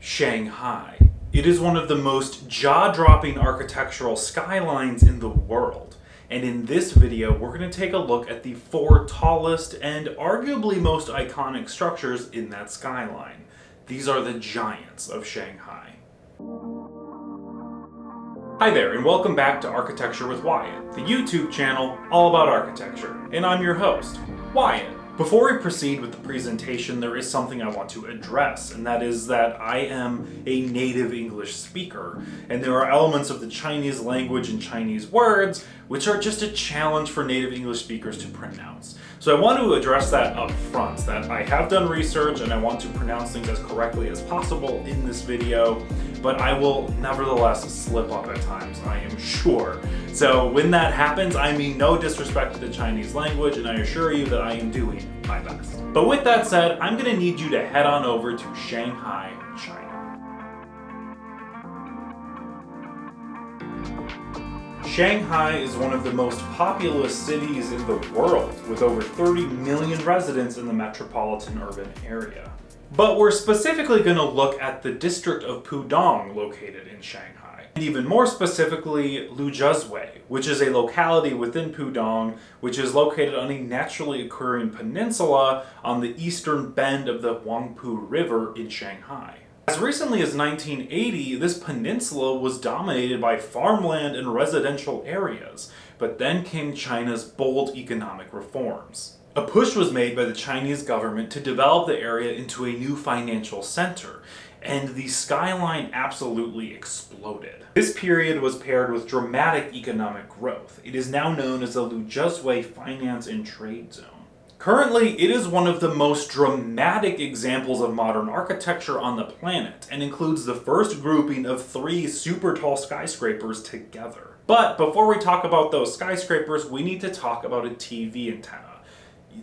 Shanghai. It is one of the most jaw-dropping architectural skylines in the world. And in this video, we're going to take a look at the 4 tallest and arguably most iconic structures in that skyline. These are the giants of Shanghai. Hi there, and welcome back to Architecture with Wyatt, the YouTube channel all about architecture. And I'm your host, Wyatt. Before we proceed with the presentation, there is something I want to address, and that is that I am a native English speaker, and there are elements of the Chinese language and Chinese words which are just a challenge for native English speakers to pronounce. So I want to address that up front, that I have done research and I want to pronounce things as correctly as possible in this video, but I will nevertheless slip up at times, I am sure. So when that happens, I mean no disrespect to the Chinese language, and I assure you that I am doing my best. But with that said, I'm going to need you to head on over to Shanghai, China. Shanghai is one of the most populous cities in the world, with over 30 million residents in the metropolitan urban area. But we're specifically going to look at the district of Pudong located in Shanghai. And even more specifically, Lujiazui, which is a locality within Pudong, which is located on a naturally occurring peninsula on the eastern bend of the Huangpu River in Shanghai. As recently as 1980, this peninsula was dominated by farmland and residential areas, but then came China's bold economic reforms. A push was made by the Chinese government to develop the area into a new financial center, and the skyline absolutely exploded. This period was paired with dramatic economic growth. It is now known as the Lujiazui Finance and Trade Zone. Currently, it is one of the most dramatic examples of modern architecture on the planet, and includes the first grouping of 3 super tall skyscrapers together. But before we talk about those skyscrapers, we need to talk about a TV antenna.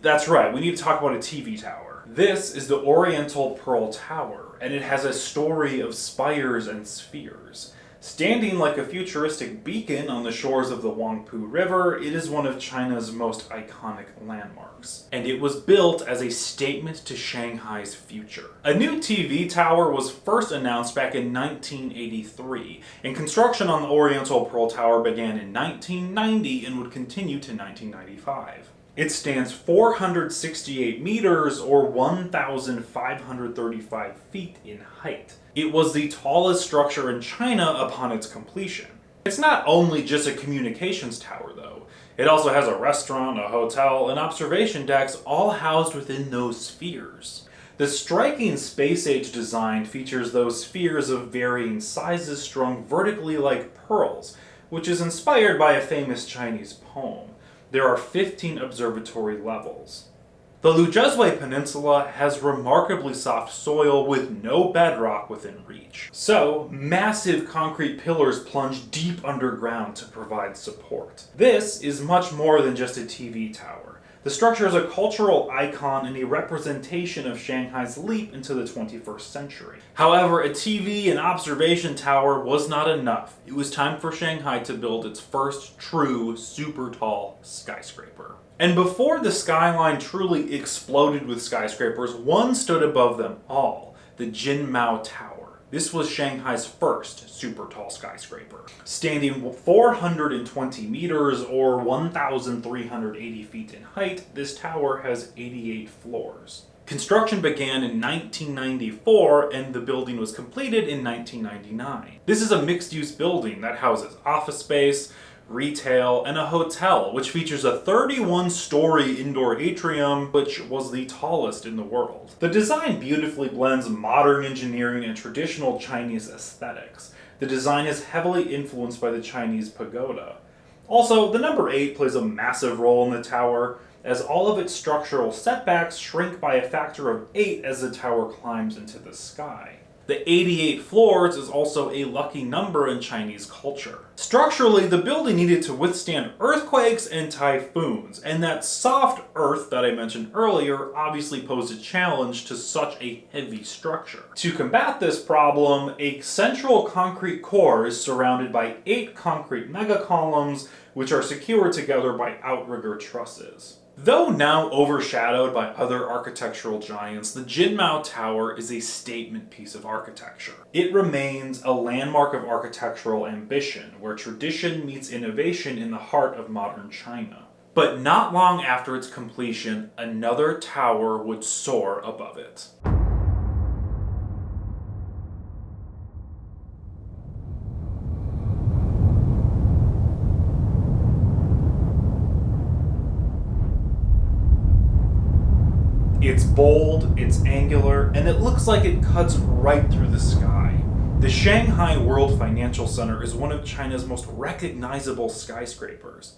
That's right, we need to talk about a TV tower. This is the Oriental Pearl Tower, and it has a story of spires and spheres. Standing like a futuristic beacon on the shores of the Huangpu River, it is one of China's most iconic landmarks. And it was built as a statement to Shanghai's future. A new TV tower was first announced back in 1983, and construction on the Oriental Pearl Tower began in 1990 and would continue to 1995. It stands 468 meters or 1,535 feet in height. It was the tallest structure in China upon its completion. It's not only just a communications tower though. It also has a restaurant, a hotel, and observation decks all housed within those spheres. The striking space-age design features those spheres of varying sizes strung vertically like pearls, which is inspired by a famous Chinese poem. There are 15 observatory levels. The Lujiazui Peninsula has remarkably soft soil with no bedrock within reach. So, massive concrete pillars plunge deep underground to provide support. This is much more than just a TV tower. The structure is a cultural icon and a representation of Shanghai's leap into the 21st century. However, a TV and observation tower was not enough. It was time for Shanghai to build its first true super tall skyscraper. And before the skyline truly exploded with skyscrapers, one stood above them all, the Jin Mao Tower. This was Shanghai's first super tall skyscraper. Standing 420 meters or 1,380 feet in height, this tower has 88 floors. Construction began in 1994 and the building was completed in 1999. This is a mixed-use building that houses office space, retail, and a hotel, which features a 31-story indoor atrium, which was the tallest in the world. The design beautifully blends modern engineering and traditional Chinese aesthetics. The design is heavily influenced by the Chinese pagoda. Also, the number 8 plays a massive role in the tower, as all of its structural setbacks shrink by a factor of 8 as the tower climbs into the sky. The 88 floors is also a lucky number in Chinese culture. Structurally, the building needed to withstand earthquakes and typhoons, and that soft earth that I mentioned earlier obviously posed a challenge to such a heavy structure. To combat this problem, a central concrete core is surrounded by 8 concrete megacolumns, which are secured together by outrigger trusses. Though now overshadowed by other architectural giants, the Jin Mao Tower is a statement piece of architecture. It remains a landmark of architectural ambition, where tradition meets innovation in the heart of modern China. But not long after its completion, another tower would soar above it. It's bold, it's angular, and it looks like it cuts right through the sky. The Shanghai World Financial Center is one of China's most recognizable skyscrapers.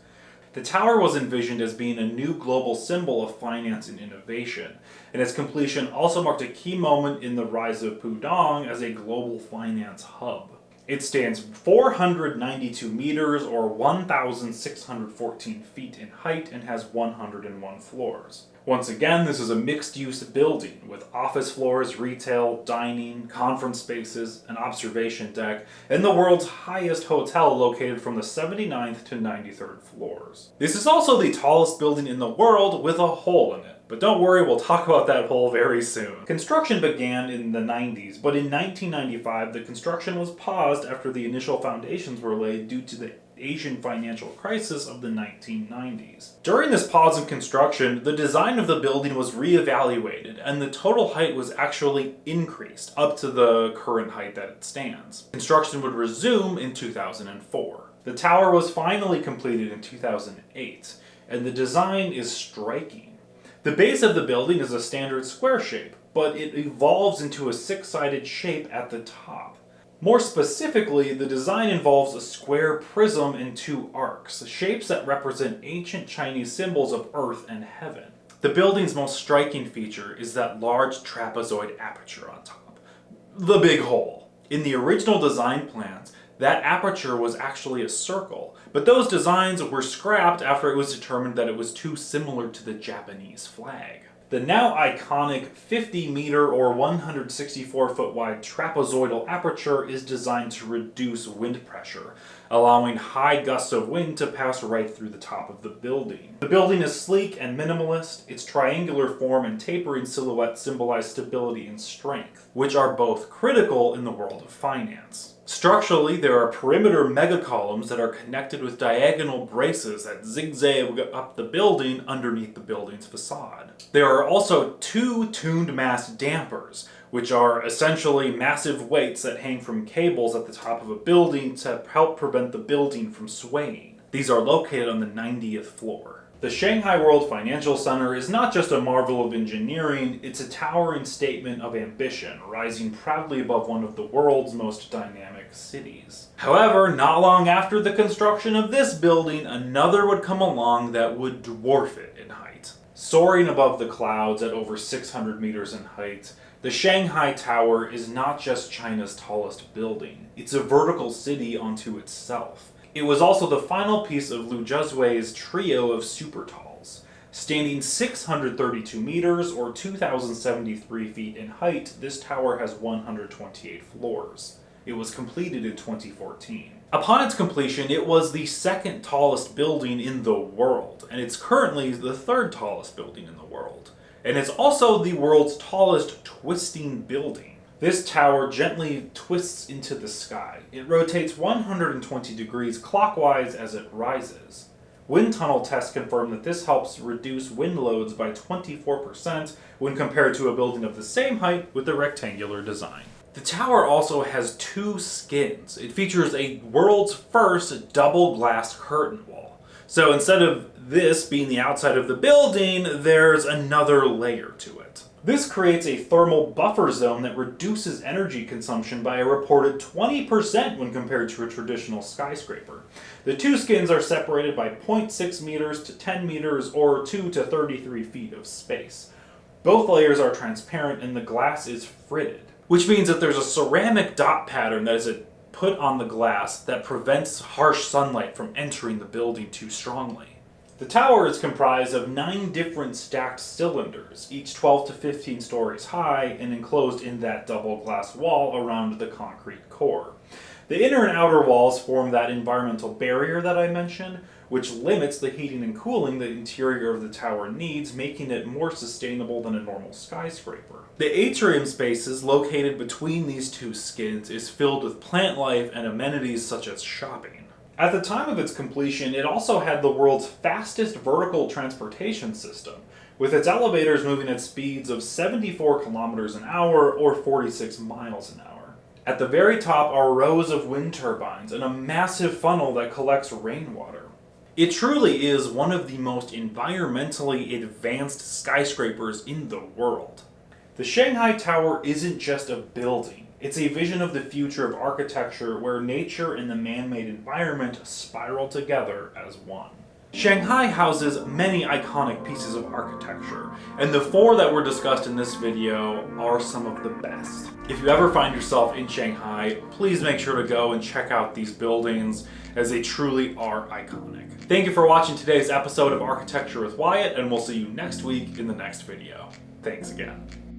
The tower was envisioned as being a new global symbol of finance and innovation, and its completion also marked a key moment in the rise of Pudong as a global finance hub. It stands 492 meters or 1,614 feet in height and has 101 floors. Once again, this is a mixed-use building with office floors, retail, dining, conference spaces, an observation deck, and the world's highest hotel located from the 79th to 93rd floors. This is also the tallest building in the world with a hole in it. But don't worry, we'll talk about that hole very soon. Construction began in the 90s, but in 1995 the construction was paused after the initial foundations were laid due to the Asian financial crisis of the 1990s. During this pause in construction, the design of the building was reevaluated, and the total height was actually increased up to the current height that it stands. Construction would resume in 2004. The tower was finally completed in 2008, and the design is striking. The base of the building is a standard square shape, but it evolves into a six-sided shape at the top. More specifically, the design involves a square prism and two arcs, shapes that represent ancient Chinese symbols of earth and heaven. The building's most striking feature is that large trapezoid aperture on top. The big hole. In the original design plans, that aperture was actually a circle, but those designs were scrapped after it was determined that it was too similar to the Japanese flag. The now iconic 50-meter or 164-foot wide trapezoidal aperture is designed to reduce wind pressure, allowing high gusts of wind to pass right through the top of the building. The building is sleek and minimalist. Its triangular form and tapering silhouette symbolize stability and strength, which are both critical in the world of finance. Structurally, there are perimeter megacolumns that are connected with diagonal braces that zigzag up the building underneath the building's facade. There are also two tuned mass dampers, which are essentially massive weights that hang from cables at the top of a building to help prevent the building from swaying. These are located on the 90th floor. The Shanghai World Financial Center is not just a marvel of engineering, it's a towering statement of ambition, rising proudly above one of the world's most dynamic cities. However, not long after the construction of this building, another would come along that would dwarf it in height. Soaring above the clouds at over 600 meters in height, the Shanghai Tower is not just China's tallest building, it's a vertical city unto itself. It was also the final piece of Lujiazui's trio of super talls. Standing 632 meters or 2,073 feet in height, this tower has 128 floors. It was completed in 2014. Upon its completion, it was the second tallest building in the world, and it's currently the third tallest building in the world. And it's also the world's tallest twisting building. This tower gently twists into the sky. It rotates 120 degrees clockwise as it rises. Wind tunnel tests confirm that this helps reduce wind loads by 24% when compared to a building of the same height with a rectangular design. The tower also has two skins. It features a world's first double glass curtain wall. So instead of this being the outside of the building, there's another layer to it. This creates a thermal buffer zone that reduces energy consumption by a reported 20% when compared to a traditional skyscraper. The two skins are separated by 0.6 meters to 10 meters or 2 to 33 feet of space. Both layers are transparent and the glass is fritted, which means that there's a ceramic dot pattern that is put on the glass that prevents harsh sunlight from entering the building too strongly. The tower is comprised of 9 different stacked cylinders, each 12 to 15 stories high and enclosed in that double glass wall around the concrete core. The inner and outer walls form that environmental barrier that I mentioned, which limits the heating and cooling the interior of the tower needs, making it more sustainable than a normal skyscraper. The atrium spaces located between these two skids is filled with plant life and amenities such as shopping. At the time of its completion, it also had the world's fastest vertical transportation system, with its elevators moving at speeds of 74 kilometers an hour or 46 miles an hour. At the very top are rows of wind turbines and a massive funnel that collects rainwater. It truly is one of the most environmentally advanced skyscrapers in the world. The Shanghai Tower isn't just a building, it's a vision of the future of architecture where nature and the man-made environment spiral together as one. Shanghai houses many iconic pieces of architecture, and the 4 that were discussed in this video are some of the best. If you ever find yourself in Shanghai, please make sure to go and check out these buildings, as they truly are iconic. Thank you for watching today's episode of Architecture with Wyatt, and we'll see you next week in the next video. Thanks again.